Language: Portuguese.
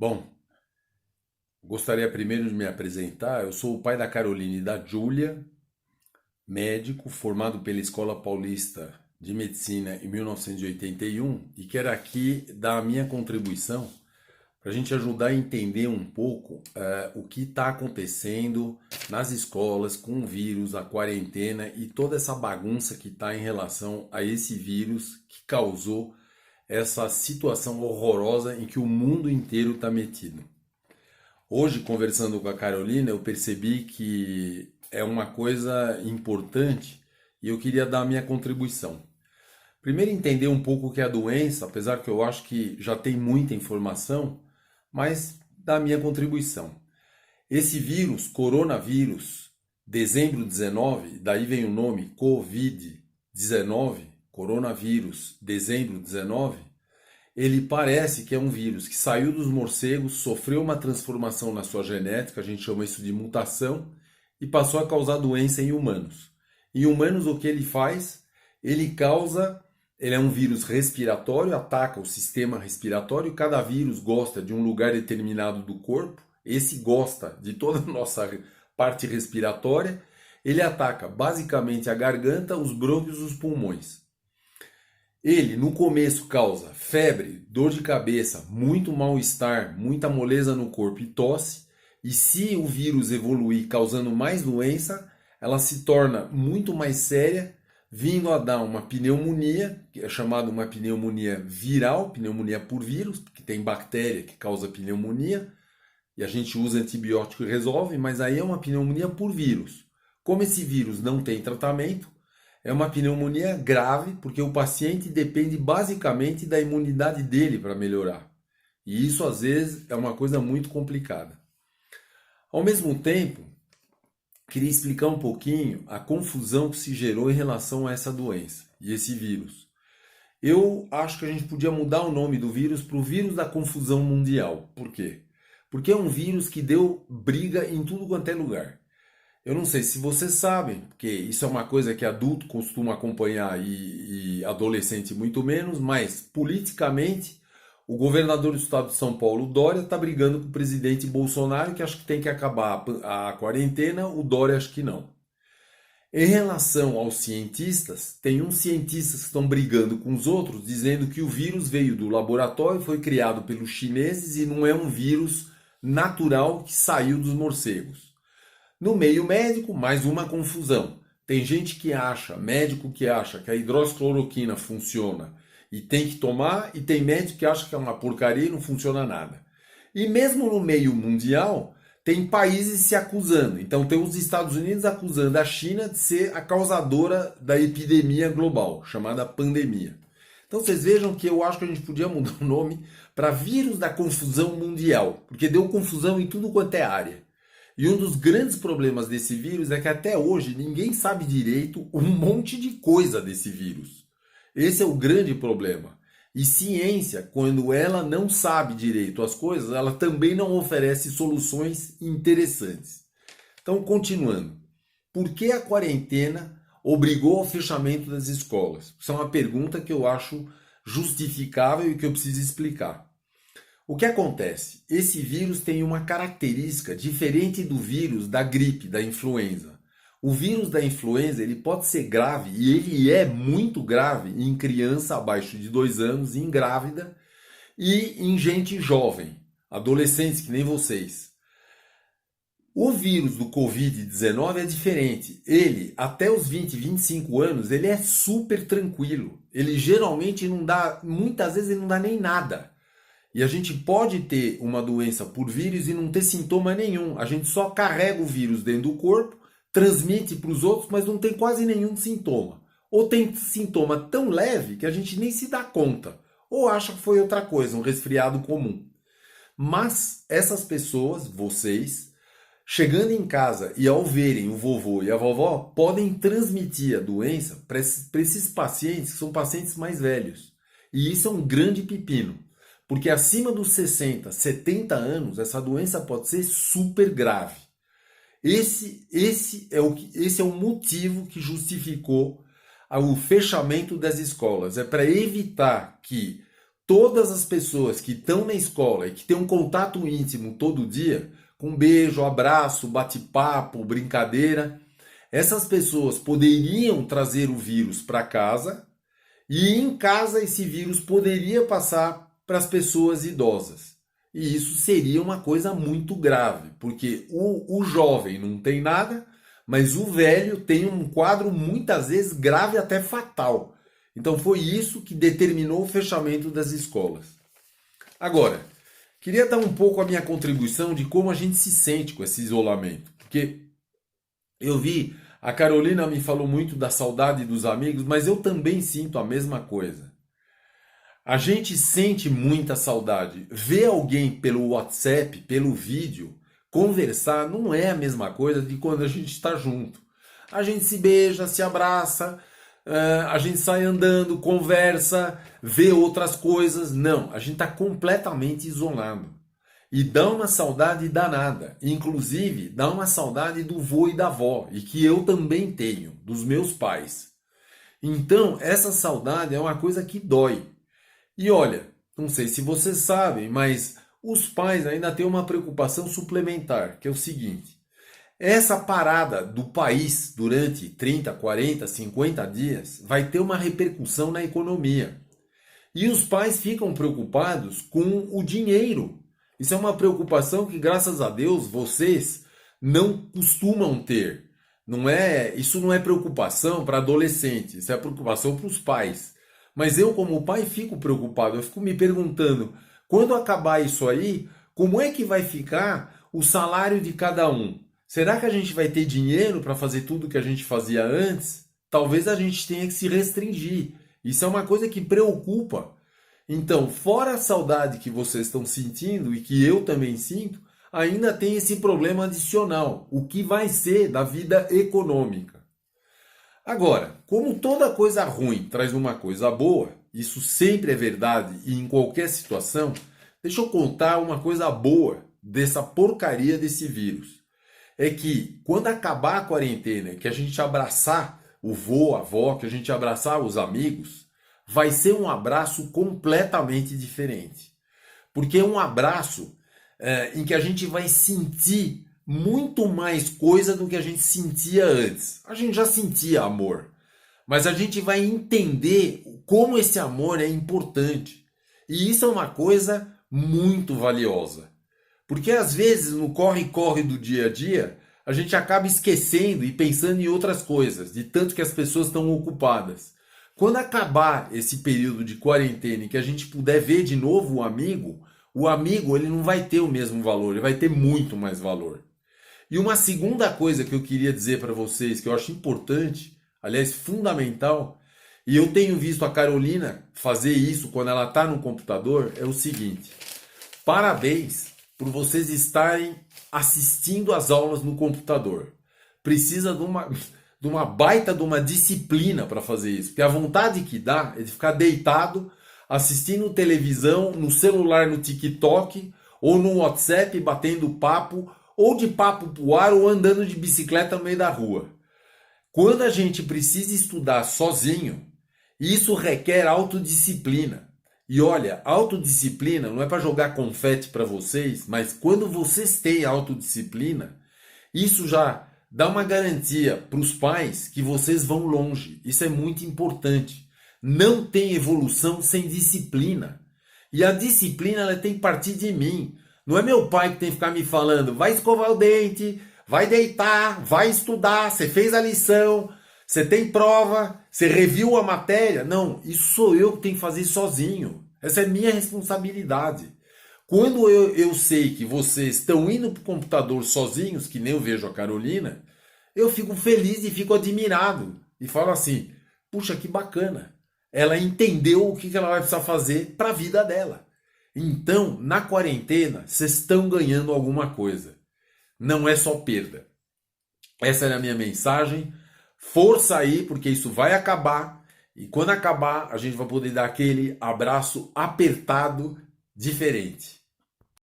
Bom, gostaria primeiro de me apresentar. Eu sou o pai da Caroline e da Júlia, médico formado pela Escola Paulista de Medicina em 1981 e quero aqui dar a minha contribuição para a gente ajudar a entender um pouco o que está acontecendo nas escolas com o vírus, a quarentena e toda essa bagunça que está em relação a esse vírus que causou essa situação horrorosa em que o mundo inteiro está metido. Hoje, conversando com a Carolina, eu percebi que é uma coisa importante e eu queria dar a minha contribuição. Primeiro, entender um pouco o que é a doença, apesar que eu acho que já tem muita informação, mas dar a minha contribuição. Esse vírus, coronavírus, dezembro 19, daí vem o nome Covid-19, coronavírus, dezembro 19, ele parece que é um vírus que saiu dos morcegos, sofreu uma transformação na sua genética, a gente chama isso de mutação, e passou a causar doença em humanos. Em humanos, o que ele faz? Ele é um vírus respiratório, ataca o sistema respiratório, cada vírus gosta de um lugar determinado do corpo, esse gosta de toda a nossa parte respiratória, ele ataca basicamente a garganta, os brônquios e os pulmões. Ele, no começo, causa febre, dor de cabeça, muito mal-estar, muita moleza no corpo e tosse. E se o vírus evoluir causando mais doença, ela se torna muito mais séria, vindo a dar uma pneumonia, que é chamada uma pneumonia viral, pneumonia por vírus, que tem bactéria que causa pneumonia, e a gente usa antibiótico e resolve, mas aí é uma pneumonia por vírus. Como esse vírus não tem tratamento, é uma pneumonia grave, porque o paciente depende basicamente da imunidade dele para melhorar. E isso, às vezes, é uma coisa muito complicada. Ao mesmo tempo, queria explicar um pouquinho a confusão que se gerou em relação a essa doença e esse vírus. Eu acho que a gente podia mudar o nome do vírus para o vírus da confusão mundial. Por quê? Porque é um vírus que deu briga em tudo quanto é lugar. Eu não sei se vocês sabem, porque isso é uma coisa que adulto costuma acompanhar e adolescente muito menos, mas politicamente o governador do estado de São Paulo, Dória, está brigando com o presidente Bolsonaro, que acha que tem que acabar a quarentena, o Dória acha que não. Em relação aos cientistas, tem uns cientistas que estão brigando com os outros, dizendo que o vírus veio do laboratório, foi criado pelos chineses e não é um vírus natural que saiu dos morcegos. No meio médico, mais uma confusão. Tem gente que acha, médico que acha que a hidroxicloroquina funciona e tem que tomar, e tem médico que acha que é uma porcaria e não funciona nada. E mesmo no meio mundial, tem países se acusando. Então tem os Estados Unidos acusando a China de ser a causadora da epidemia global, chamada pandemia. Então vocês vejam que eu acho que a gente podia mudar o nome para vírus da confusão mundial, porque deu confusão em tudo quanto é área. E um dos grandes problemas desse vírus é que até hoje ninguém sabe direito um monte de coisa desse vírus. Esse é o grande problema. E ciência, quando ela não sabe direito as coisas, ela também não oferece soluções interessantes. Então, continuando. Por que a quarentena obrigou ao fechamento das escolas? Isso é uma pergunta que eu acho justificável e que eu preciso explicar. O que acontece? Esse vírus tem uma característica diferente do vírus da gripe, da influenza. O vírus da influenza ele pode ser grave, e ele é muito grave em criança abaixo de 2 anos, em grávida e em gente jovem, adolescentes que nem vocês. O vírus do Covid-19 é diferente. Ele, até os 20, 25 anos, ele é super tranquilo. Ele geralmente não dá, muitas vezes ele não dá nem nada. E a gente pode ter uma doença por vírus e não ter sintoma nenhum. A gente só carrega o vírus dentro do corpo, transmite para os outros, mas não tem quase nenhum sintoma. Ou tem sintoma tão leve que a gente nem se dá conta. Ou acha que foi outra coisa, um resfriado comum. Mas essas pessoas, vocês, chegando em casa e ao verem o vovô e a vovó, podem transmitir a doença para esses pacientes que são pacientes mais velhos. E isso é um grande pepino. Porque acima dos 60, 70 anos, essa doença pode ser super grave. Esse é o motivo que justificou o fechamento das escolas. É para evitar que todas as pessoas que estão na escola e que têm um contato íntimo todo dia, com beijo, abraço, bate-papo, brincadeira, essas pessoas poderiam trazer o vírus para casa e em casa esse vírus poderia passar para as pessoas idosas. E isso seria uma coisa muito grave, porque o jovem não tem nada, mas o velho tem um quadro muitas vezes grave até fatal. Então foi isso que determinou o fechamento das escolas. Agora, queria dar um pouco a minha contribuição de como a gente se sente com esse isolamento. Porque eu vi, a Carolina me falou muito da saudade dos amigos, mas eu também sinto a mesma coisa. A gente sente muita saudade. Ver alguém pelo WhatsApp, pelo vídeo, conversar não é a mesma coisa de quando a gente está junto. A gente se beija, se abraça, a gente sai andando, conversa, vê outras coisas. Não, a gente está completamente isolado. E dá uma saudade danada. Inclusive, dá uma saudade do vô e da avó. E que eu também tenho, dos meus pais. Então, essa saudade é uma coisa que dói. E olha, não sei se vocês sabem, mas os pais ainda têm uma preocupação suplementar, que é o seguinte. Essa parada do país durante 30, 40, 50 dias vai ter uma repercussão na economia. E os pais ficam preocupados com o dinheiro. Isso é uma preocupação que, graças a Deus, vocês não costumam ter. Isso não é preocupação para adolescentes, isso é preocupação para os pais. Mas eu, como pai, fico preocupado. Eu fico me perguntando, quando acabar isso aí, como é que vai ficar o salário de cada um? Será que a gente vai ter dinheiro para fazer tudo que a gente fazia antes? Talvez a gente tenha que se restringir. Isso é uma coisa que preocupa. Então, fora a saudade que vocês estão sentindo e que eu também sinto, ainda tem esse problema adicional. O que vai ser da vida econômica? Agora, como toda coisa ruim traz uma coisa boa, isso sempre é verdade e em qualquer situação, deixa eu contar uma coisa boa dessa porcaria desse vírus. É que quando acabar a quarentena, que a gente abraçar o vô, a avó, que a gente abraçar os amigos, vai ser um abraço completamente diferente. Porque é um abraço em que a gente vai sentir muito mais coisa do que a gente sentia antes. A gente já sentia amor, mas a gente vai entender como esse amor é importante. E isso é uma coisa muito valiosa. Porque às vezes no corre-corre do dia a dia, a gente acaba esquecendo e pensando em outras coisas, de tanto que as pessoas estão ocupadas. Quando acabar esse período de quarentena e que a gente puder ver de novo o amigo ele não vai ter o mesmo valor, ele vai ter muito mais valor. E uma segunda coisa que eu queria dizer para vocês, que eu acho importante, aliás, fundamental, e eu tenho visto a Carolina fazer isso quando ela está no computador, é o seguinte. Parabéns por vocês estarem assistindo às aulas no computador. Precisa de uma baita de uma disciplina para fazer isso. Porque a vontade que dá é de ficar deitado, assistindo televisão, no celular, no TikTok, ou no WhatsApp, batendo papo, ou de papo pro ar, ou andando de bicicleta no meio da rua. Quando a gente precisa estudar sozinho, isso requer autodisciplina. E olha, autodisciplina não é para jogar confete para vocês, mas quando vocês têm autodisciplina, isso já dá uma garantia para os pais que vocês vão longe. Isso é muito importante. Não tem evolução sem disciplina. E a disciplina ela tem que partir de mim. Não é meu pai que tem que ficar me falando, vai escovar o dente, vai deitar, vai estudar, você fez a lição, você tem prova, você reviu a matéria. Não, isso sou eu que tenho que fazer sozinho. Essa é minha responsabilidade. Quando eu sei que vocês estão indo para o computador sozinhos, que nem eu vejo a Carolina, eu fico feliz e fico admirado. E falo assim, puxa, que bacana. Ela entendeu o que ela vai precisar fazer para a vida dela. Então, na quarentena, vocês estão ganhando alguma coisa. Não é só perda. Essa era a minha mensagem. Força aí, porque isso vai acabar. E quando acabar, a gente vai poder dar aquele abraço apertado diferente.